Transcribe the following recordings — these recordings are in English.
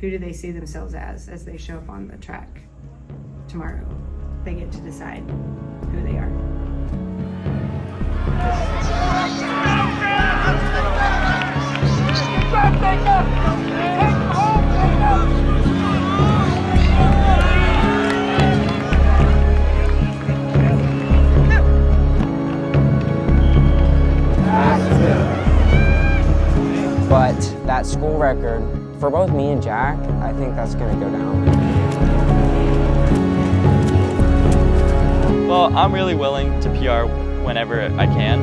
Who do they see themselves as they show up on the track tomorrow? They get to decide who they are. But that school record, for both me and Jack, I think that's going to go down. Well, I'm really willing to PR whenever I can.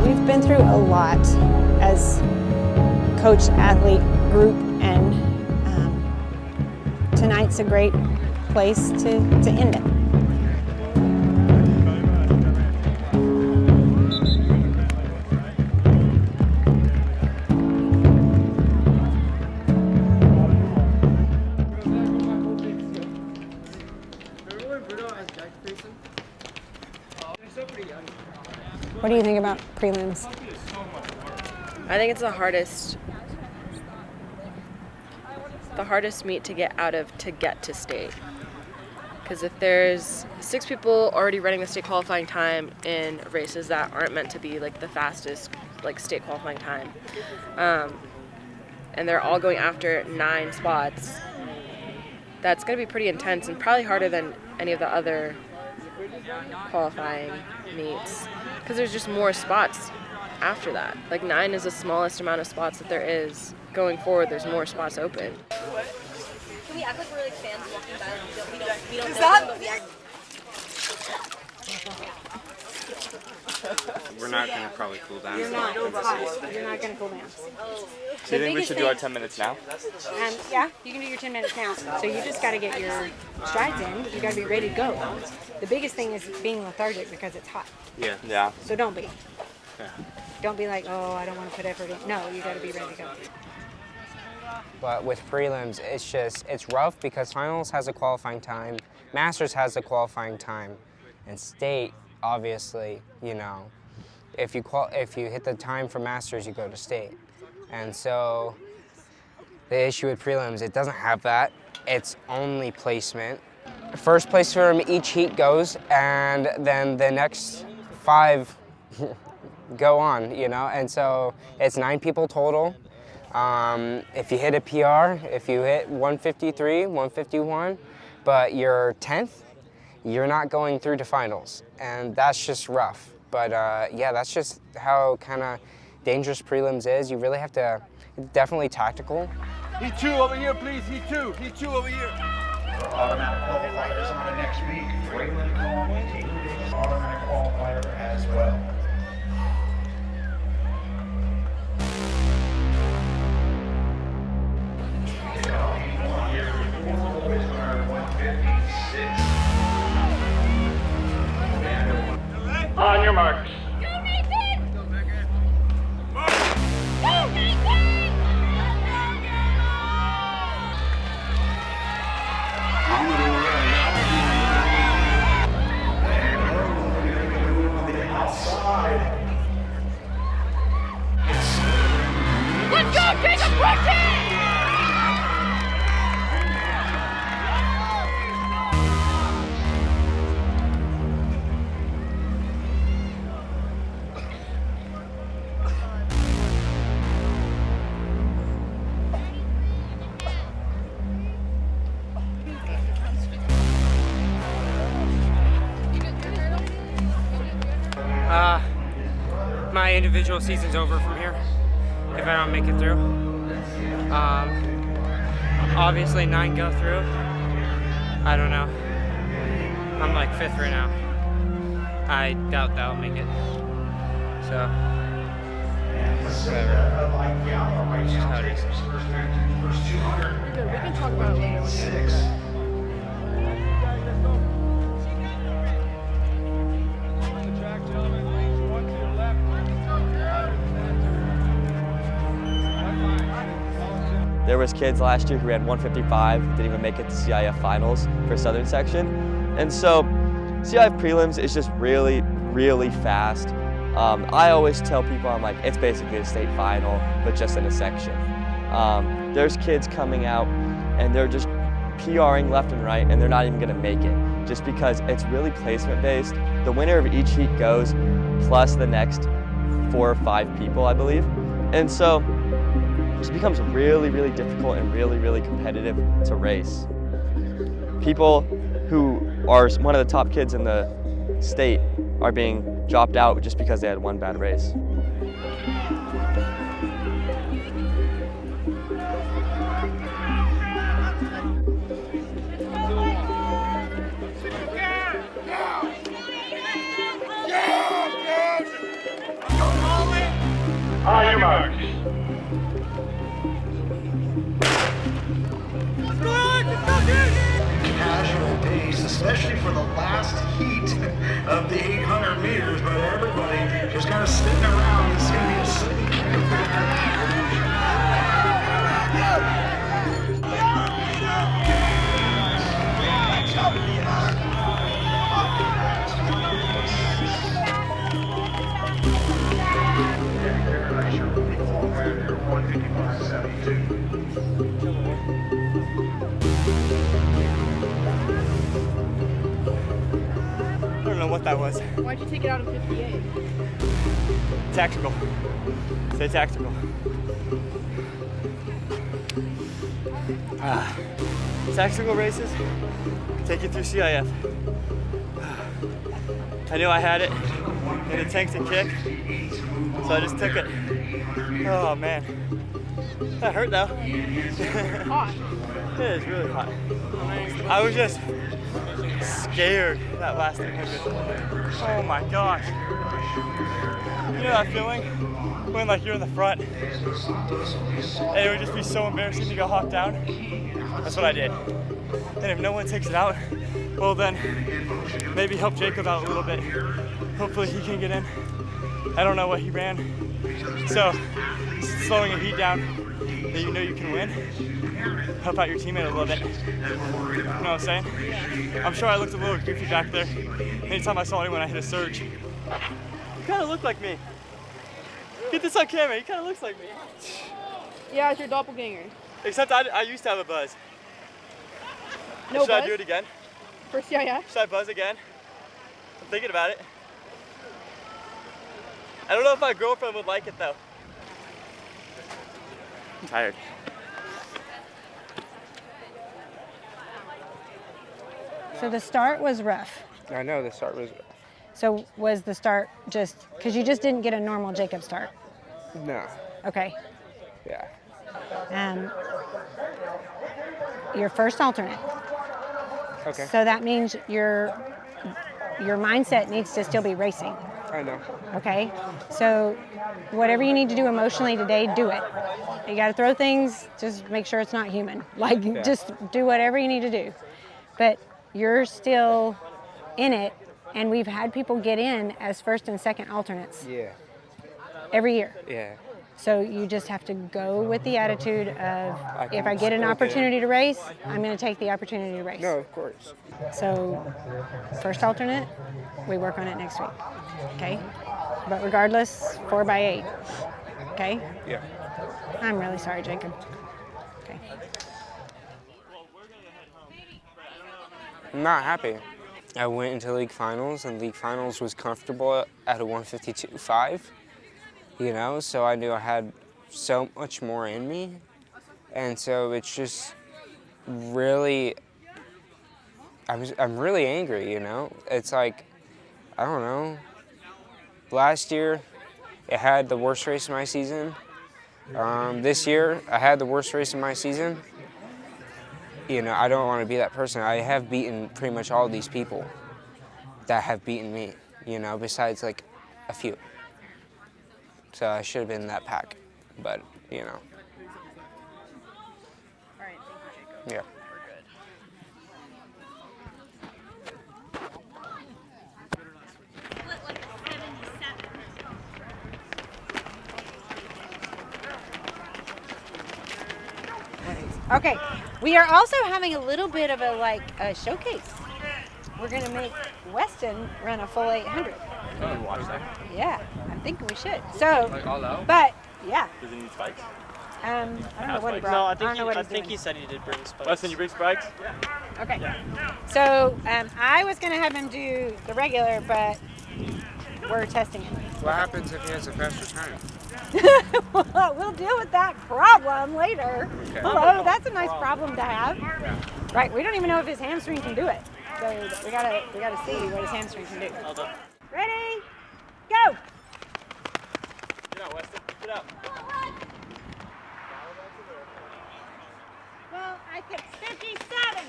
We've been through a lot as coach-athlete group, and tonight's a great place to end it. What do you think about prelims? I think it's the hardest meet to get out of to get to state. Because if there's 6 people already running the state qualifying time in races that aren't meant to be like the fastest like state qualifying time, and they're all going after 9 spots, that's going to be pretty intense and probably harder than any of the other qualifying meets, because there's just more spots after that. Like 9 is the smallest amount of spots that there is. Going forward, there's more spots open. Can we act like we're like fans walking by and we don't know them, but we act... We're not going to probably cool down. You're not. It's hot. You're not going to cool down. Do you think we should do our 10 minutes now? Yeah, you can do your 10 minutes now. So you just got to get your strides in. You got to be ready to go. The biggest thing is being lethargic because it's hot. Yeah. So don't be. Yeah. Don't be like, oh, I don't want to put effort in. No, you got to be ready to go. But with prelims, it's rough because finals has a qualifying time, Masters has a qualifying time, and state, obviously, you know, if you hit the time for Masters, you go to state. And so the issue with prelims, it doesn't have that. It's only placement. First place from each heat goes, and then the next 5 go on, you know, and so it's 9 people total. If you hit a PR, if you hit 153, 151, but you're 10th, you're not going through to finals, and that's just rough. But yeah, that's just how kind of dangerous prelims is. You really have to, definitely tactical. Heat 2 over here, please. Heat 2 over here. For automatic qualifiers on the next week, Prelim automatic qualifier as well. On your marks. Go, Nathan! Go, Nathan! Let's go, Jacob Brookie! My individual season's over from here if I don't make it through. Obviously 9 go through. I don't know. I'm like 5th right now. I doubt that I'll make it. So, whatever. It's just how it is. Good, we can talk about it later. there was kids last year who ran 155, didn't even make it to CIF finals for Southern section. And so CIF prelims is just really, really fast. I always tell people, I'm like, it's basically a state final, but just in a section. There's kids coming out and they're just PRing left and right, and they're not even gonna make it, just because it's really placement based. The winner of each heat goes, plus the next 4 or 5 people, I believe. And so it just becomes really, really difficult and really, really competitive to race. People who are one of the top kids in the state are being dropped out just because they had one bad race. On your marks. Casual pace, especially for the last heat of the 800 meters, but everybody just kind of sitting around. It's going to be a sleep. I don't know what that was. Why'd you take it out of 58? Tactical. Say tactical. Tactical races take you through CIF. I knew I had it in the tank to kick, so I just took it. Oh man, that hurt though. Hot. It is really hot. I was just scared that last 300. Oh my gosh. You know that feeling? When like you're in the front and it would just be so embarrassing to go hop down? That's what I did. And if no one takes it out, well then maybe help Jacob out a little bit. Hopefully he can get in. I don't know what he ran. So slowing a heat down that you know you can win, help out your teammate a little bit. You know what I'm saying? I'm sure I looked a little goofy back there. Anytime I saw anyone, I hit a surge. You kind of look like me. Get this on camera, he kind of looks like me. Yeah, it's your doppelganger. Except I used to have a buzz. No Should buzz? I do it again? For CIF? Should I buzz again? I'm thinking about it. I don't know if my girlfriend would like it though. I'm tired. So the start was rough. I know the start was. So was the start just, because you just didn't get a normal Jacob start? No. Okay. Yeah. Your first alternate. Okay. So that means your mindset needs to still be racing. I know. Okay? So whatever you need to do emotionally today, do it. You got to throw things, just make sure it's not human. Like, just do whatever you need to do. But you're still in it, and we've had people get in as first and second alternates Yeah. every year. Yeah. So you just have to go with the attitude of, if I get an still opportunity to race, I'm going to take the opportunity to race. No, of course. So first alternate, we work on it next week, okay? But regardless, 4x8, okay? Yeah. I'm really sorry, Jacob. Okay. I'm not happy. I went into league finals, and league finals was comfortable at a 152.5. You know, so I knew I had so much more in me. And so it's just really, I'm really angry, you know? It's like, I don't know. Last year, it had the worst race of my season. This year, I had the worst race of my season. You know, I don't want to be that person. I have beaten pretty much all these people that have beaten me, you know, besides like a few. So I should have been in that pack, but, you know. All right, thank you, Jacob. Yeah. Okay, we are also having a little bit of a showcase. We're gonna make Weston run a full 800. Can we watch that? Yeah, I'm thinking we should. So, Like all out? but yeah, Does he need spikes? I don't know what he brought. No, I don't know what I he's think doing. he said he did bring spikes. Weston, you bring spikes? Okay. So I was gonna have him do the regular, but we're testing it. What happens if he has a fast return? Well, we'll deal with that problem later. Okay. Hello, that's a nice problem to have. Right, we don't even know if his hamstring can do it. So we gotta see what his hamstring can do. Hold on. Ready? Go! Get out, Weston. Get out. Well, I picked 57.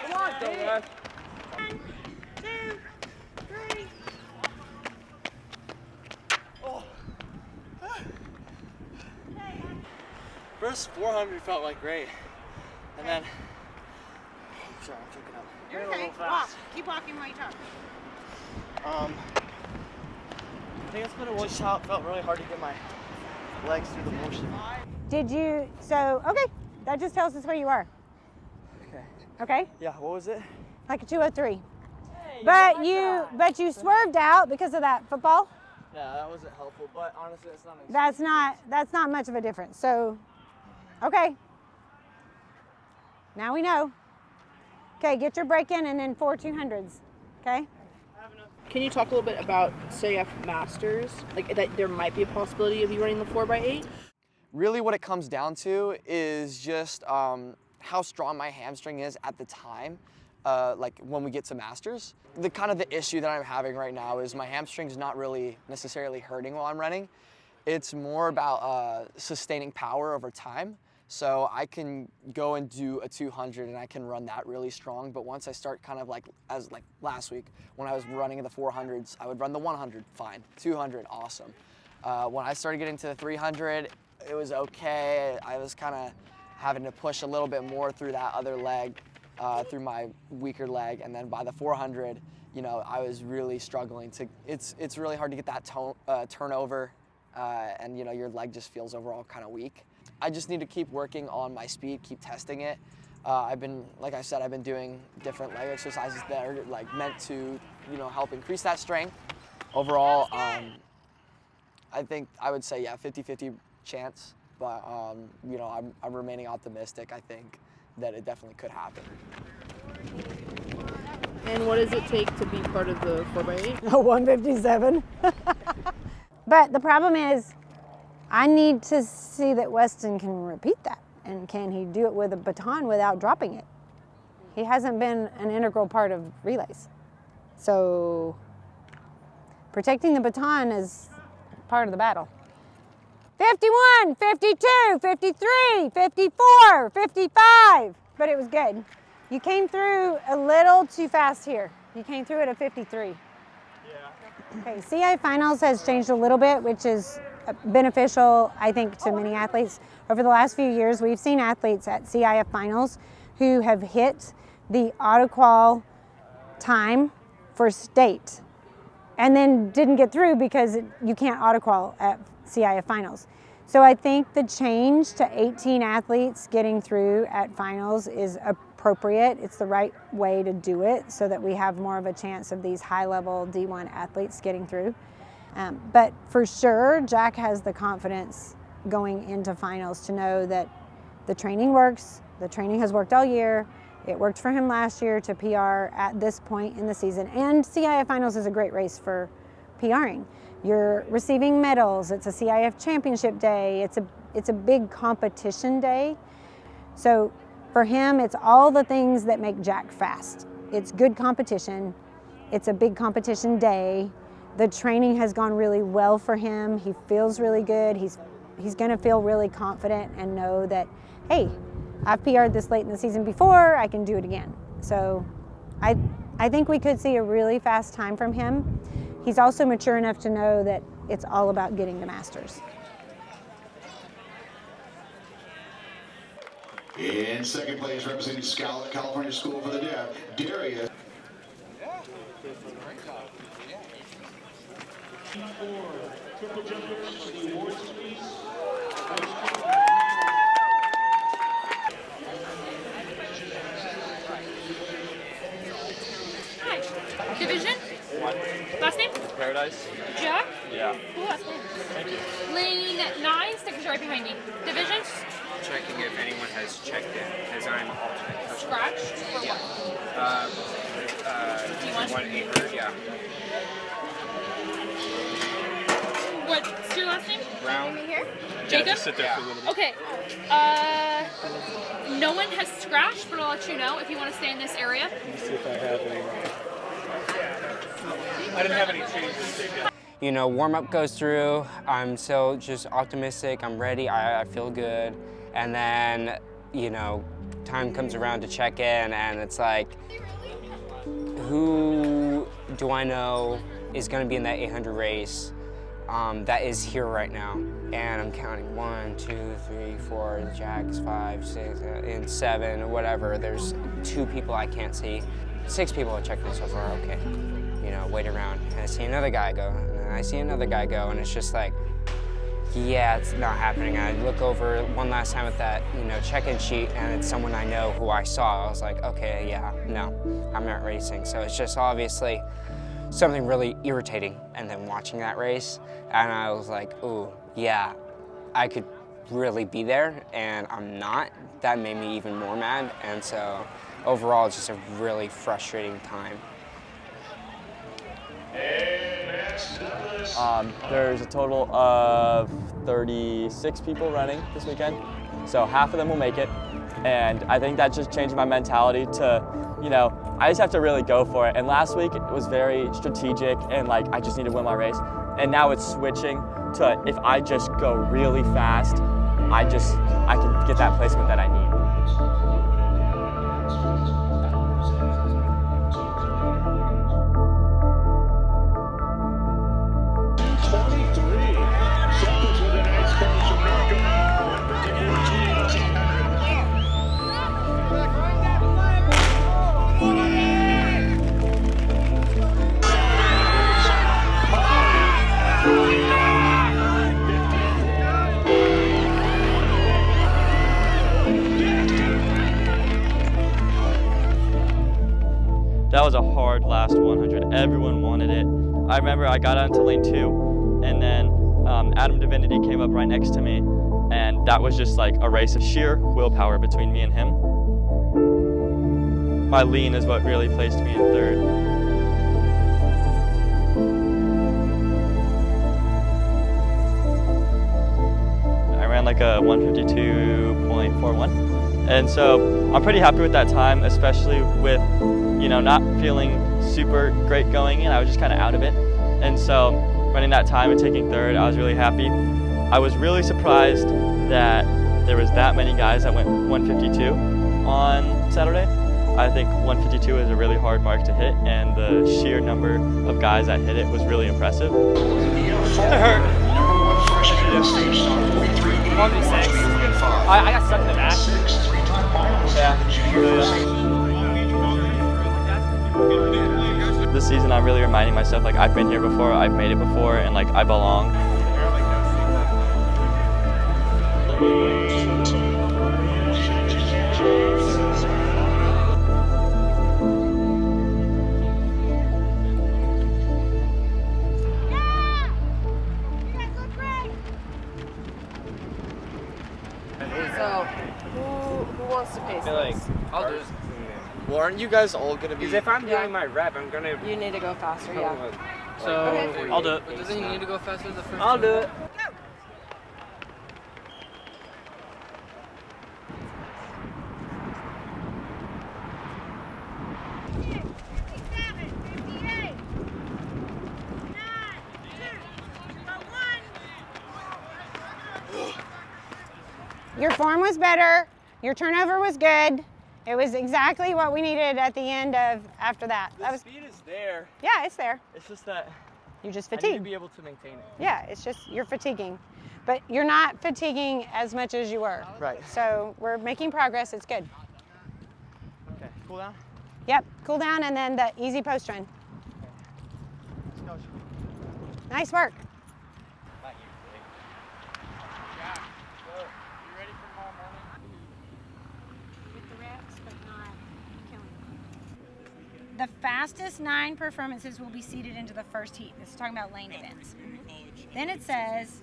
Come on, go, man. 1, 2, 3. First 400 felt like great. And then, sorry, I'm choking up. You're Went a okay. little Walk. fast. Keep walking while you talk. I think it's just how it felt really hard to get my legs through the motion. Did you, okay, that just tells us where you are. Okay. Okay? Yeah, what was it? Like a 203. But you swerved out because of that football. Yeah, that wasn't helpful, but honestly, it's not. That's not much of a difference. So, okay. Now we know. Okay, get your break in and then 4 200s. Okay? Can you talk a little bit about CIF Masters? Like that there might be a possibility of you running the 4x8? Really what it comes down to is just how strong my hamstring is at the time, like when we get to Masters. The issue that I'm having right now is my hamstring's not really necessarily hurting while I'm running. It's more about sustaining power over time. So I can go and do a 200 and I can run that really strong, but once I start as last week, when I was running in the 400s, I would run the 100, fine, 200, awesome. When I started getting to the 300, it was okay. I was kind of having to push a little bit more through that other leg, through my weaker leg, and then by the 400, I was really struggling to, it's really hard to get that turnover, and your leg just feels overall kind of weak. I just need to keep working on my speed, keep testing it. Like I said, I've been doing different leg exercises that are meant to, help increase that strength. Overall, I think I would say, yeah, 50-50 chance, but I'm remaining optimistic. I think that it definitely could happen. And what does it take to be part of the 4x8? A 157. But the problem is, I need to see that Weston can repeat that. And can he do it with a baton without dropping it? He hasn't been an integral part of relays. So protecting the baton is part of the battle. 51, 52, 53, 54, 55. But it was good. You came through a little too fast here. You came through at a 53. Yeah. Okay, CI Finals has changed a little bit, which is beneficial, I think, to many athletes. Over the last few years, we've seen athletes at CIF Finals who have hit the auto-qual time for state and then didn't get through because you can't auto-qual at CIF Finals. So I think the change to 18 athletes getting through at finals is appropriate. It's the right way to do it so that we have more of a chance of these high-level D1 athletes getting through. But for sure, Jack has the confidence going into finals to know that the training works. The training has worked all year. It worked for him last year to PR at this point in the season. And CIF Finals is a great race for PRing. You're receiving medals. It's a CIF championship day. It's a big competition day. So for him, it's all the things that make Jack fast. It's good competition. It's a big competition day. The training has gone really well for him. He feels really good. He's going to feel really confident and know that, hey, I've PR'd this late in the season before, I can do it again. So I think we could see a really fast time from him. He's also mature enough to know that it's all about getting the Masters. In second place, representing California School for the Deaf, Darius. Triple jumpers for the awards, please. Last name? Paradise. Jack? Yeah. Cool, last name. Thank you. Lane 9, stickers right behind me. Divisions? Checking if anyone has checked in, as I'm alternate. Scratched? For Yeah. what? 1-800, yeah. What's your last name? Brown. Here? Yeah, Jacob? just sit there for a little bit. Okay. No one has scratched, but I'll let you know if you want to stay in this area. Let me see if I have any. I didn't have any changes. You know, warm-up goes through, I'm still just optimistic, I'm ready, I feel good. And then, you know, time comes around to check in and it's like, who do I know is gonna be in that 800 race that is here right now? And I'm counting 1, 2, 3, 4, Jack's 5, 6, and 7, or whatever. There's 2 people I can't see. 6 people have checked in so far, okay. You know, wait around, and I see another guy go, and then I see another guy go, and it's just like, yeah, it's not happening. I look over one last time at that, you know, check-in sheet, and it's someone I know who I saw. I was like, okay, yeah, no, I'm not racing. So it's just obviously something really irritating. And then watching that race, and I was like, ooh, yeah, I could really be there, and I'm not. That made me even more mad, and so overall, it's just a really frustrating time. There's a total of 36 people running this weekend, so half of them will make it, and I think that just changed my mentality to, you know, I just have to really go for it. And last week it was very strategic and like I just need to win my race, and now it's switching to if I just go really fast, I can get that placement that I need. That was a hard last 100. Everyone wanted it. I remember I got onto lane 2, and then Adam Divinity came up right next to me, and that was just like a race of sheer willpower between me and him. My lean is what really placed me in 3rd. I ran like a 152.41. And so I'm pretty happy with that time, especially with, you know, not feeling super great going in. I was just kind of out of it. And so running that time and taking 3rd, I was really happy. I was really surprised that there was that many guys that went 152 on Saturday. I think 152 is a really hard mark to hit, and the sheer number of guys that hit it was really impressive. It hurt. 1v6. I got stuck in the back. Yeah. This season I'm really reminding myself like I've been here before, I've made it before, and like I belong. So, who wants to pace this? I'll do it. Well, aren't you guys all gonna be? Because if I'm doing my rep, I'm gonna. You need to go faster, yeah. So, Okay. I'll do it. But doesn't he need to go faster the first I'll do it. Your form was better. Your turnover was good. It was exactly what we needed at the end of after that. The speed is there. Yeah, it's there. It's just that you just I need fatigued. to be able to maintain it. Yeah, it's just you're fatiguing. But you're not fatiguing as much as you were. Right. So we're making progress. It's good. Okay, cool down. Yep, cool down and then the easy post run. Nice work. The The fastest 9 performances will be seeded into the first heat. This is talking about lane events. Then it says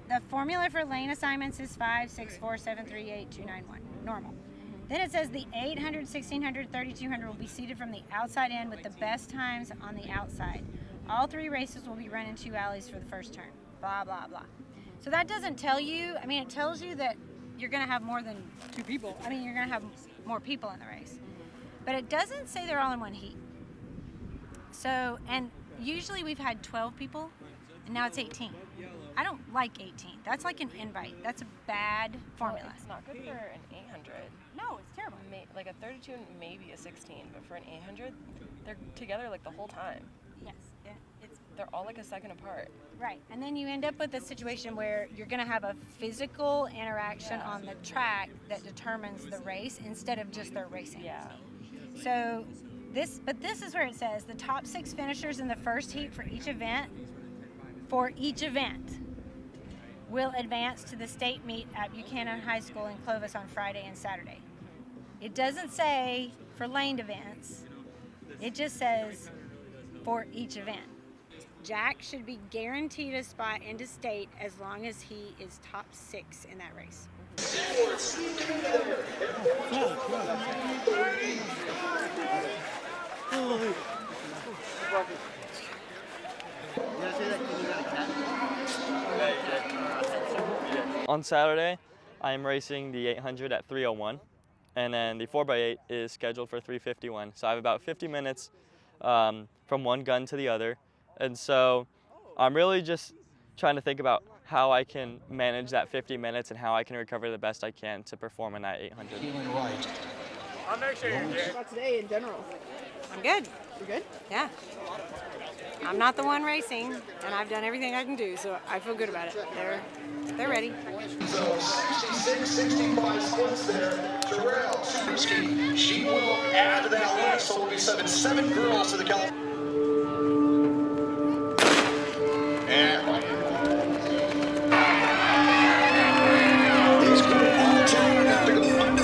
the formula for lane assignments is 5, 6, 4, 7, 3, 8, 2, 9, 1. Normal. Then it says the 800, 1600, 3200 will be seeded from the outside in with the best times on the outside. All 3 races will be run in 2 alleys for the first turn. Blah, blah, blah. So that doesn't tell you, I mean, it tells you that you're going to have more than 2 people. I mean, you're going to have more people in the race. But it doesn't say they're all in one heat. So, and usually we've had 12 people, and now it's 18. I don't like 18. That's like an invite. That's a bad formula. Well, it's not good for an 800. No, it's terrible. Like a 32 and maybe a 16, but for an 800, they're together like the whole time. Yes, they're all like a second apart. Right, and then you end up with a situation where you're going to have a physical interaction on the track that determines the race instead of just their racing. Yeah. So this is where it says the top 6 finishers in the first heat for each event will advance to the state meet at Buchanan High School in Clovis on Friday and Saturday. It doesn't say for laned events. It just says for each event. Jack should be guaranteed a spot into state as long as he is top 6 in that race. On Saturday, I am racing the 800 at 3:01, and then the 4x8 is scheduled for 3:51. So I have about 50 minutes from one gun to the other, and so I'm really just trying to think about how I can manage that 50 minutes and how I can recover the best I can to perform in that 800. I'll make sure you're good. About today in general. I'm good. You're good? Yeah. I'm not the one racing, and I've done everything I can do, so I feel good about it. They're ready. So 66, 65 splits there. Terrell, she will add to that list, so we'll be 7 girls to the California. And these girls all 10 have to go under.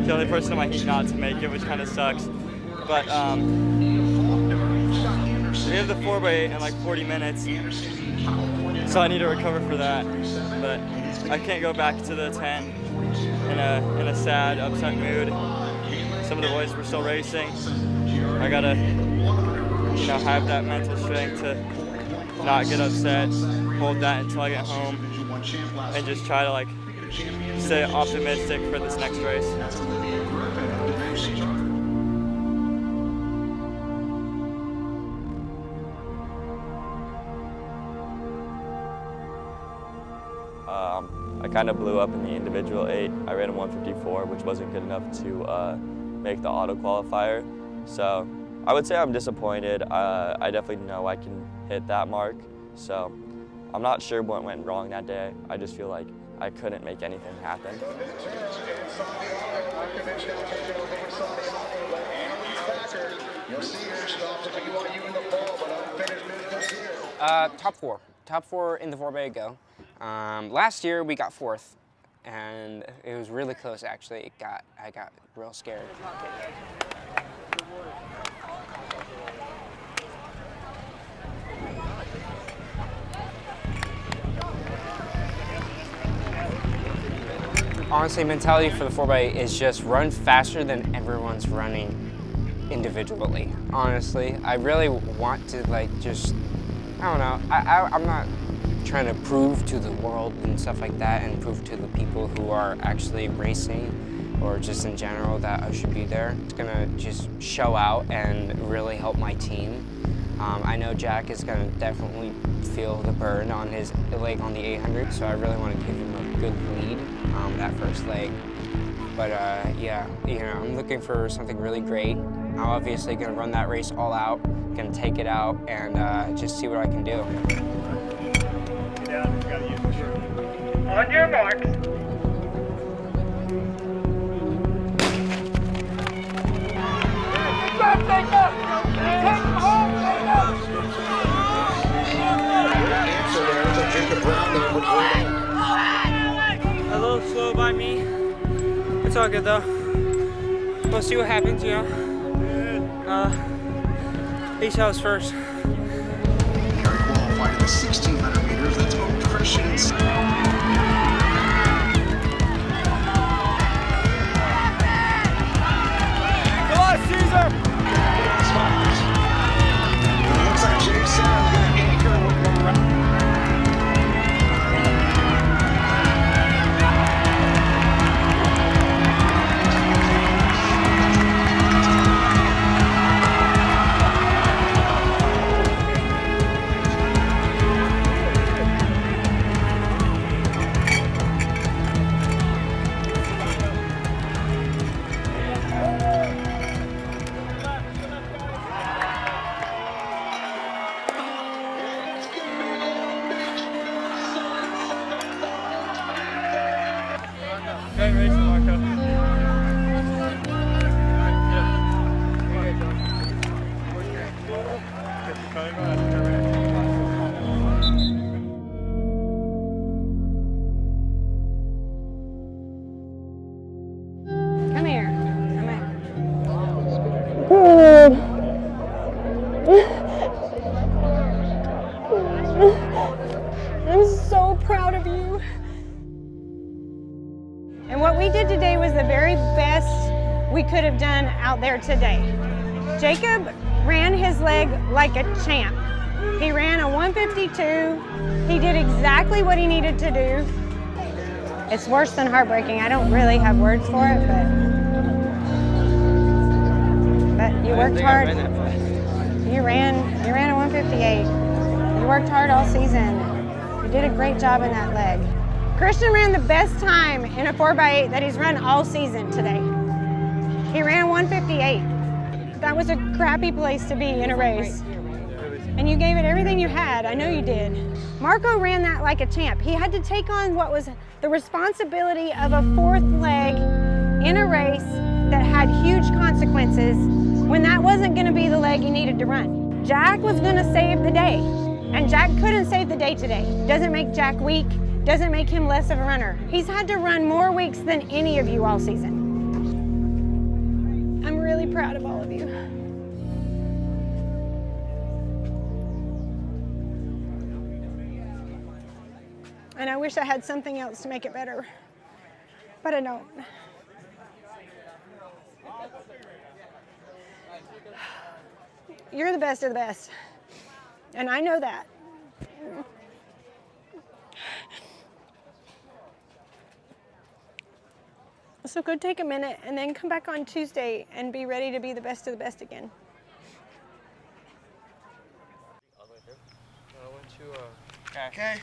The only person in my heat not to make it, which kind of sucks. But we have the 4x8 in like 40 minutes, so I need to recover for that. But I can't go back to the 10 in a sad, upset mood. Some of the boys were still racing. I gotta, have that mental strength to not get upset, hold that until I get home, and just try to stay optimistic for this next race. I kind of blew up in the individual 8. I ran a 154, which wasn't good enough to make the auto qualifier. So I would say I'm disappointed. I definitely know I can hit that mark. So I'm not sure what went wrong that day. I just feel like I couldn't make anything happen. Top four in the 4x8 go. Last year we got 4th, and it was really close actually. I got real scared. Honestly, mentality for the 4x8 is just run faster than everyone's running individually. Honestly, I really want to I don't know. I'm not trying to prove to the world and stuff like that and prove to the people who are actually racing or just in general that I should be there. It's gonna just show out and really help my team. I know Jack is gonna definitely feel the burn on his leg on the 800, so I really want to give him a good lead that first leg. But yeah, I'm looking for something really great. I'm obviously gonna run that race all out, gonna take it out and just see what I can do. On your marks. A little slow by me. It's all good though. We'll see what happens, At least I was first. Gary qualified in the 1600 meters. That's Oak Christians. Come on, Caesar! It looks like Jay Sarah's going to anchor with the Great race, Marco. Come here. I'm so proud of you. And what we did today was the very best we could have done out there today. Jacob ran his leg like a champ. He ran a 152. He did exactly what he needed to do. It's worse than heartbreaking. I don't really have words for it, but you worked hard. You ran a 158. You worked hard all season. You did a great job in that leg. Christian ran the best time in a 4x8 that he's run all season today. He ran 158. That was a crappy place to be in a race. And you gave it everything you had. I know you did. Marco ran that like a champ. He had to take on what was the responsibility of a fourth leg in a race that had huge consequences when that wasn't going to be the leg he needed to run. Jack was going to save the day, and Jack couldn't save the day today. Doesn't make Jack weak, doesn't make him less of a runner. He's had to run more weeks than any of you all season. I'm really proud of all of you. And I wish I had something else to make it better, but I don't. You're the best of the best, and I know that. So go take a minute and then come back on Tuesday and be ready to be the best of the best again. Okay.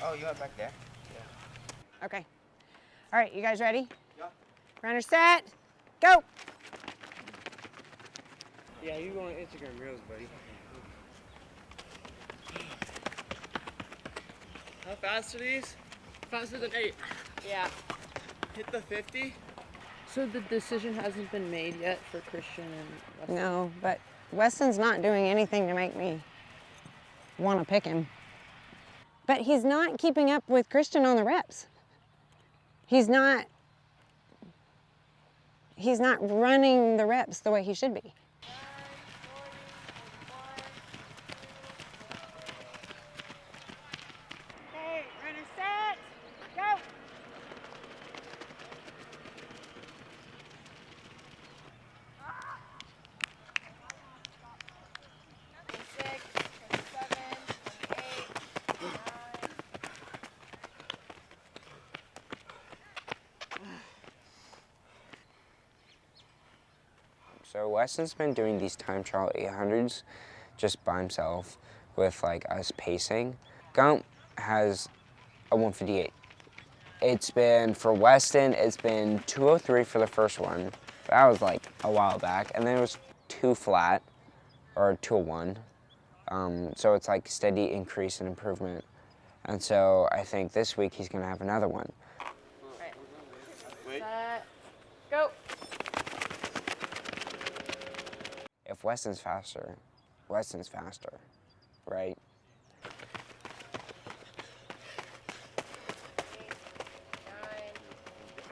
Oh, you got back there? Yeah. Okay. All right, you guys ready? Yeah. Runner set, go. Yeah, you going Instagram Reels, buddy. How fast are these? Faster than 8. Yeah. Hit the 50. So the decision hasn't been made yet for Christian and Weston? No, but Weston's not doing anything to make me want to pick him. But he's not keeping up with Christian on the reps. He's not running the reps the way he should be. Okay, runner set, go. So Weston's been doing these time trial 800s just by himself with like us pacing. Gump has a 158. It's been, for Weston, it's been 203 for the first one. That was like a while back. And then it was 2 flat, or 201. So it's like steady increase and improvement. And so I think this week he's gonna have another one. Right. Set, go. If Weston's faster, Weston's faster, right?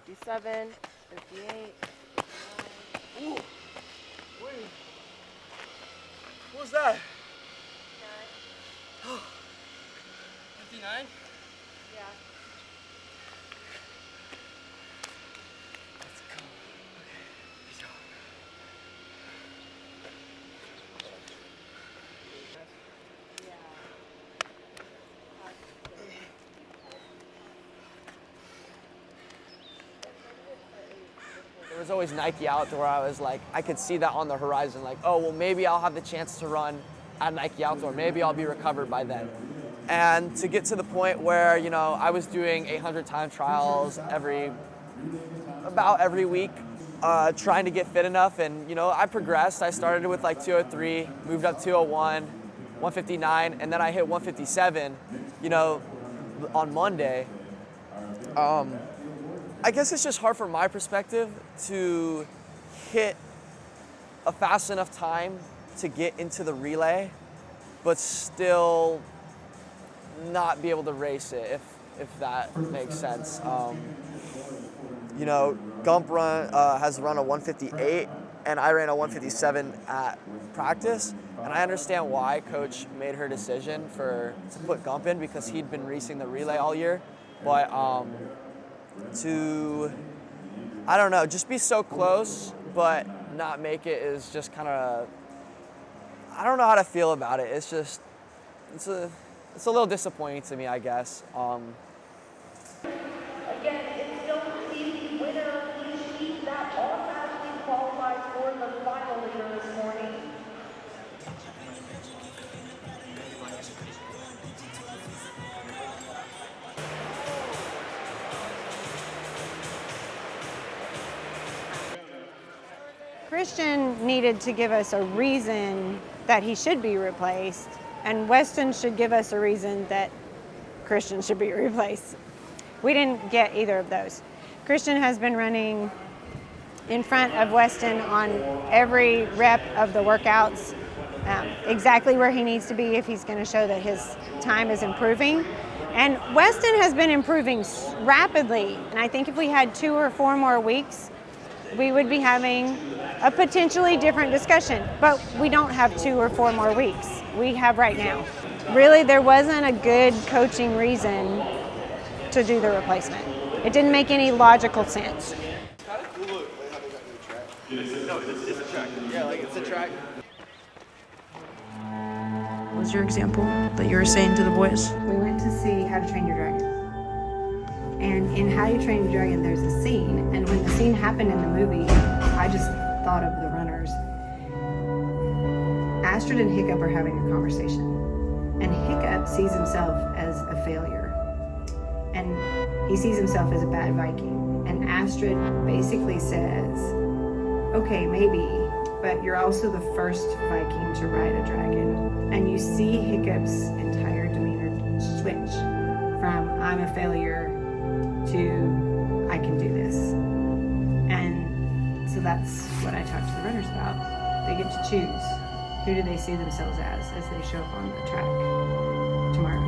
57, 58. Ooh. Wait. What was that? 59? Yeah. Let's go. Okay, let's go. There was always Nike out to where I was like, I could see that on the horizon, like, oh, well, maybe I'll have the chance to run at Nike Outdoor. Maybe I'll be recovered by then. And to get to the point where, you know, I was doing 800 time trials about every week, trying to get fit enough. And, you know, I progressed. I started with like 203, moved up 201, 159, and then I hit 157, you know, on Monday. I guess it's just hard from my perspective to hit a fast enough time to get into the relay, but still not be able to race it, if that makes sense. You know, Gump has run a 158, and I ran a 157 at practice, and I understand why Coach made her decision to put Gump in, because he'd been racing the relay all year, but I don't know, just be so close, but not make it is just kind of, I don't know how to feel about it. It's just, it's a little disappointing to me, I guess. Again, it's still the winner of each heat that automatically qualifies for the final leader this morning. Christian needed to give us a reason that he should be replaced, and Weston should give us a reason that Christian should be replaced. We didn't get either of those. Christian has been running in front of Weston on every rep of the workouts, exactly where he needs to be if he's going to show that his time is improving. And Weston has been improving rapidly, and I think if we had 2 or 4 more weeks, we would be having a potentially different discussion, but we don't have 2 or 4 more weeks. We have right now. Really, there wasn't a good coaching reason to do the replacement. It didn't make any logical sense. Kind of cool look how they got new track. No, it's a track. Yeah, like it's a track. What was your example that you were saying to the boys? We went to see How to Train Your Dragon. And in How to Train Your Dragon, there's a scene, and when the scene happened in the movie, I just thought of the runners. Astrid and Hiccup are having a conversation, and Hiccup sees himself as a failure, and he sees himself as a bad Viking, and Astrid basically says, okay, maybe, but you're also the first Viking to ride a dragon. And you see Hiccup's entire demeanor switch from I'm a failure to I can do this. And so that's what I talk to the runners about. They get to choose. Who do they see themselves as they show up on the track tomorrow?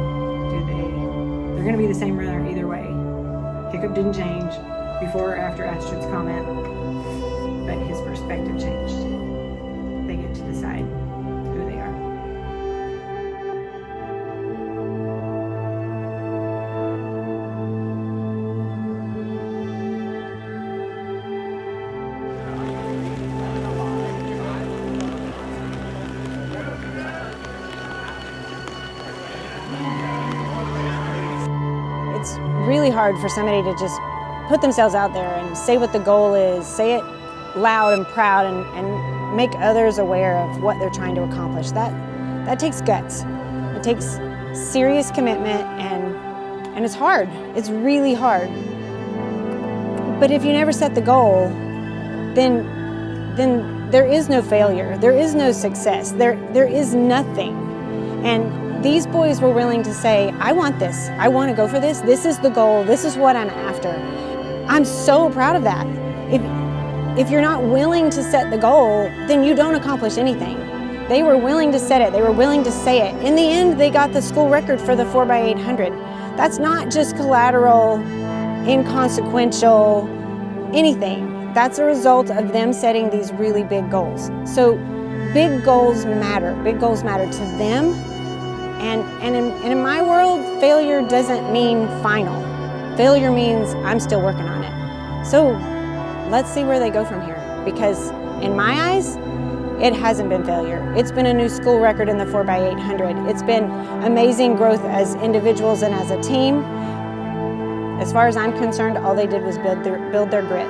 They're going to be the same runner either way. Hiccup didn't change before or after Astrid's comment, but his perspective changed. They get to decide who they are. It's really hard for somebody to just put themselves out there and say what the goal is, say it loud and proud, and make others aware of what they're trying to accomplish. That takes guts. It takes serious commitment, and it's hard. It's really hard. But if you never set the goal, then there is no failure. There is no success. There is nothing. And these boys were willing to say, I want this. I want to go for this. This is the goal. This is what I'm after. I'm so proud of that. If you're not willing to set the goal, then you don't accomplish anything. They were willing to set it. They were willing to say it. In the end, they got the school record for the 4x800. That's not just collateral, inconsequential, anything. That's a result of them setting these really big goals. So big goals matter. Big goals matter to them. And in my world, failure doesn't mean final. Failure means I'm still working on it. So let's see where they go from here. Because in my eyes, it hasn't been failure. It's been a new school record in the 4x800. It's been amazing growth as individuals and as a team. As far as I'm concerned, all they did was build their grit.